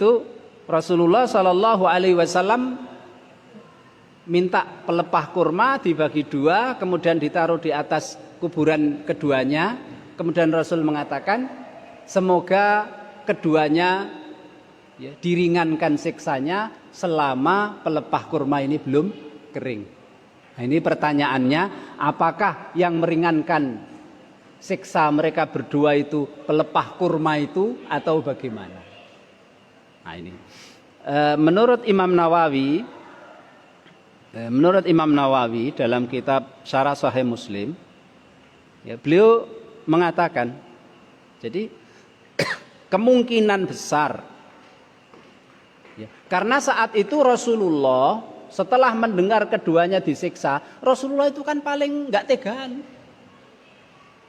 Itu Rasulullah Shallallahu Alaihi Wasallam minta pelepah kurma dibagi dua, kemudian ditaruh di atas kuburan keduanya. Kemudian Rasul mengatakan, semoga keduanya diringankan siksanya selama pelepah kurma ini belum kering. Nah, ini pertanyaannya, apakah yang meringankan siksa mereka berdua itu pelepah kurma itu atau bagaimana? Nah ini menurut Imam Nawawi dalam kitab Syarah Sahih Muslim, beliau mengatakan, jadi kemungkinan besar, karena saat itu Rasulullah setelah mendengar keduanya disiksa, Rasulullah itu kan paling nggak tegaan,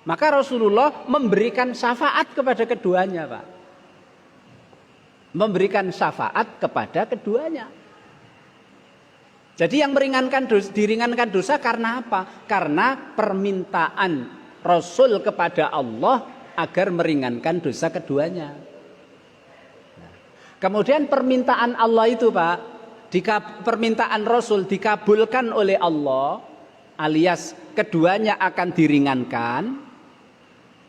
maka Rasulullah memberikan syafaat kepada keduanya, Pak. Memberikan syafaat kepada keduanya. Jadi yang diringankan dosa karena apa? Karena permintaan Rasul kepada Allah agar meringankan dosa keduanya. Kemudian permintaan Allah itu, Pak, permintaan Rasul dikabulkan oleh Allah, alias keduanya akan diringankan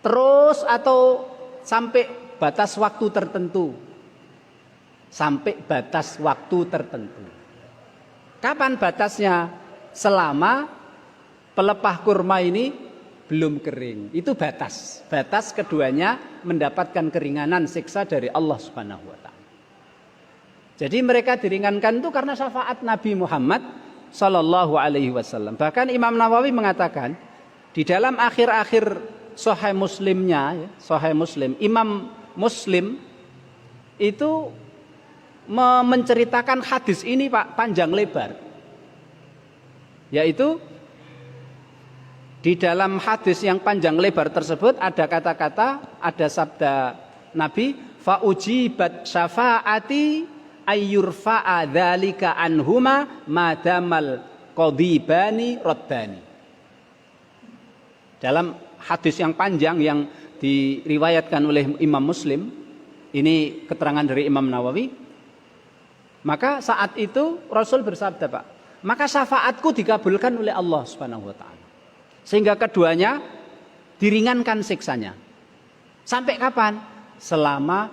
terus atau sampai batas waktu tertentu. Sampai batas waktu tertentu. Kapan batasnya? Selama pelepah kurma ini belum kering. Itu batas. Batas keduanya mendapatkan keringanan siksa dari Allah Subhanahu wa taala. Jadi mereka diringankan itu karena syafaat Nabi Muhammad sallallahu alaihi wasallam. Bahkan Imam Nawawi mengatakan di dalam akhir-akhir Sahih Muslimnya, Sahih Muslim, Imam Muslim itu menceritakan hadis ini, Pak, panjang lebar. Yaitu di dalam hadis yang panjang lebar tersebut ada kata-kata, ada sabda Nabi, fa ujibat syafaati ayyurfa'a dzalika anhuma madamal qadibani raddani. Dalam hadis yang panjang yang diriwayatkan oleh Imam Muslim, ini keterangan dari Imam Nawawi. Maka saat itu Rasul bersabda, Pak, maka syafaatku dikabulkan oleh Allah Subhanahu wa taala. Sehingga keduanya diringankan siksanya. Sampai kapan? Selama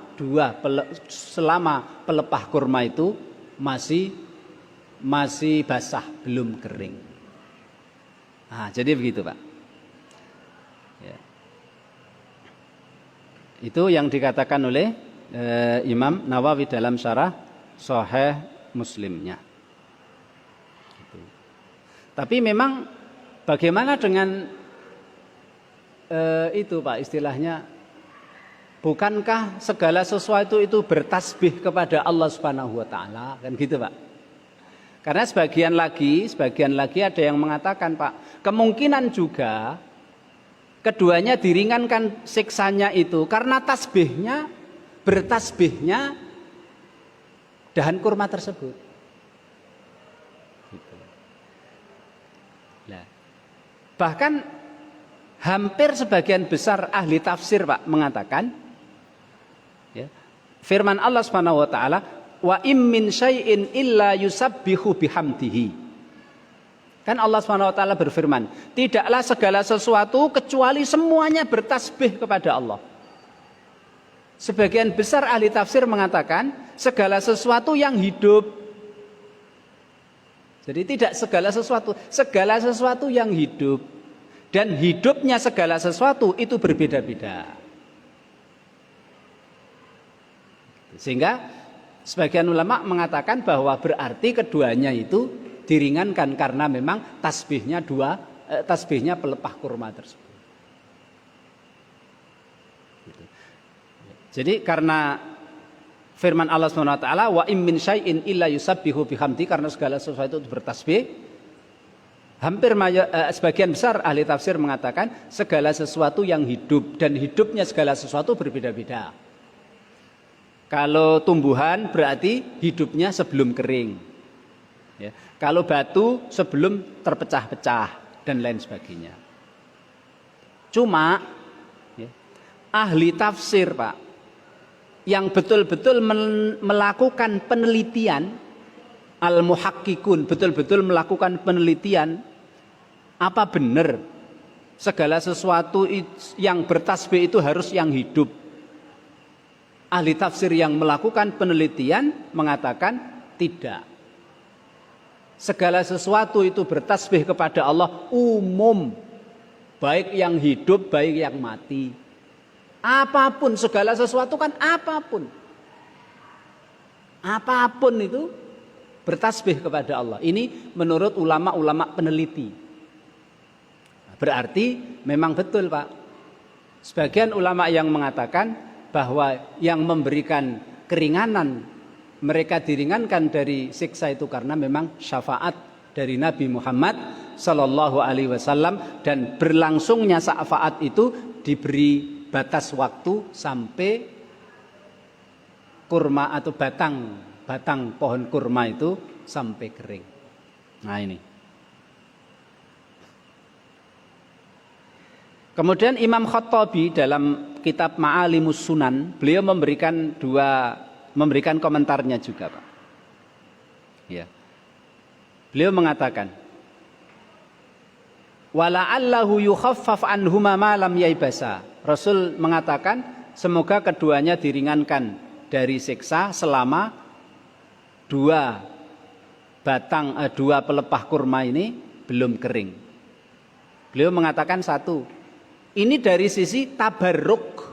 pelepah kurma itu masih basah, belum kering. Nah, jadi begitu, Pak. Ya. Itu yang dikatakan oleh Imam Nawawi dalam syarah Sahih Muslimnya. Gitu. Tapi memang bagaimana dengan itu, Pak, istilahnya, bukankah segala sesuatu itu bertasbih kepada Allah Subhanahu wa taala, kan gitu, Pak? Karena sebagian lagi ada yang mengatakan, Pak, kemungkinan juga keduanya diringankan siksanya itu karena bertasbihnya dahan kurma tersebut. Gitu. Nah, bahkan hampir sebagian besar ahli tafsir, Pak, mengatakan, ya, firman Allah Subhanahu wa taala, wa im min syai'in illa yusabbihu bihamdihi. Kan Allah Subhanahu wa taala berfirman, tidaklah segala sesuatu kecuali semuanya bertasbih kepada Allah. Sebagian besar ahli tafsir mengatakan segala sesuatu yang hidup. Jadi tidak segala sesuatu yang hidup, dan hidupnya segala sesuatu itu berbeda-beda. Sehingga sebagian ulama mengatakan bahwa berarti keduanya itu diringankan karena memang tasbihnya pelepah kurma tersebut. Jadi karena firman Allah Subhanahu wa taala, wa im min syai'in illa yusabbihu bihamdi, karena segala sesuatu itu bertasbih, sebagian besar ahli tafsir mengatakan segala sesuatu yang hidup, dan hidupnya segala sesuatu berbeda-beda. Kalau tumbuhan berarti hidupnya sebelum kering, ya. Kalau batu sebelum terpecah-pecah dan lain sebagainya. Cuma ya, ahli tafsir, Pak, yang betul-betul melakukan penelitian, al-muhakkikun, betul-betul melakukan penelitian, apa benar segala sesuatu yang bertasbih itu harus yang hidup. Ahli tafsir yang melakukan penelitian mengatakan tidak. Segala sesuatu itu bertasbih kepada Allah umum, baik yang hidup, baik yang mati. Apapun, segala sesuatu kan apapun. Apapun itu bertasbih kepada Allah. Ini menurut ulama-ulama peneliti. Berarti memang betul, Pak. Sebagian ulama yang mengatakan bahwa yang memberikan keringanan, mereka diringankan dari siksa itu karena memang syafaat dari Nabi Muhammad Sallallahu Alaihi Wasallam, dan berlangsungnya syafaat itu diberi batas waktu sampai kurma atau batang pohon kurma itu sampai kering. Nah ini. Kemudian Imam Khattabi dalam kitab Ma'alimus Sunan, beliau memberikan komentarnya juga, Pak. Ya. Beliau mengatakan, wala'allahu yukhaffaf anhuma ma lam yaibasa. Rasul mengatakan semoga keduanya diringankan dari siksa selama dua pelepah kurma ini belum kering. Beliau mengatakan satu, ini dari sisi tabarruk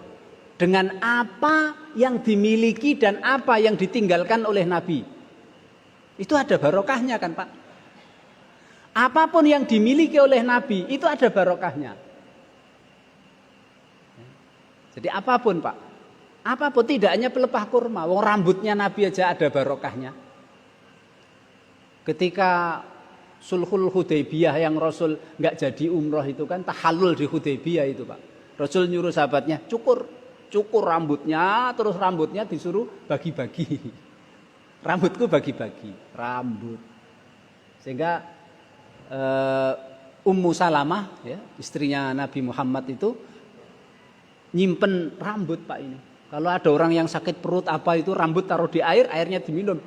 dengan apa yang dimiliki dan apa yang ditinggalkan oleh Nabi. Itu ada barokahnya kan, Pak? Apapun yang dimiliki oleh Nabi itu ada barokahnya. Jadi apapun, Pak. Apapun, tidak hanya pelepah kurma, wong rambutnya Nabi aja ada barokahnya. Ketika Sulhul Hudaybiyah yang Rasul nggak jadi umroh itu kan tahallul di Hudaybiyah itu, Pak. Rasul nyuruh sahabatnya cukur rambutnya, terus rambutnya disuruh bagi-bagi. Rambutku bagi-bagi, rambut. Sehingga Ummu Salamah, ya, istrinya Nabi Muhammad itu nyimpen rambut, Pak, ini. Kalau ada orang yang sakit perut apa itu, rambut taruh di air, airnya diminum,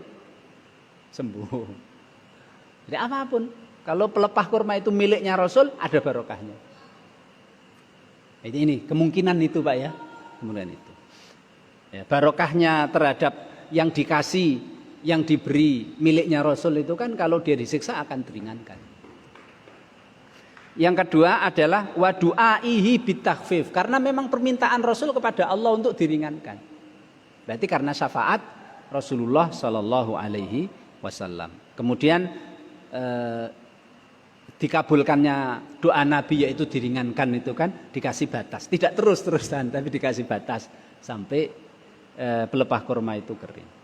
sembuh. Jadi apapun, kalau pelepah kurma itu miliknya Rasul, ada barokahnya. Ini kemungkinan itu, Pak, ya, kemungkinan itu. Ya, barokahnya terhadap yang dikasih, yang diberi miliknya Rasul itu kan kalau dia disiksa akan diringankan. Yang kedua adalah wa du'aihi bitakhfif, karena memang permintaan Rasul kepada Allah untuk diringankan. Berarti karena syafaat Rasulullah Shallallahu Alaihi Wasallam. Kemudian dikabulkannya doa Nabi, yaitu diringankan itu kan dikasih batas, tidak terus-terusan tapi dikasih batas sampai pelepah kurma itu kering.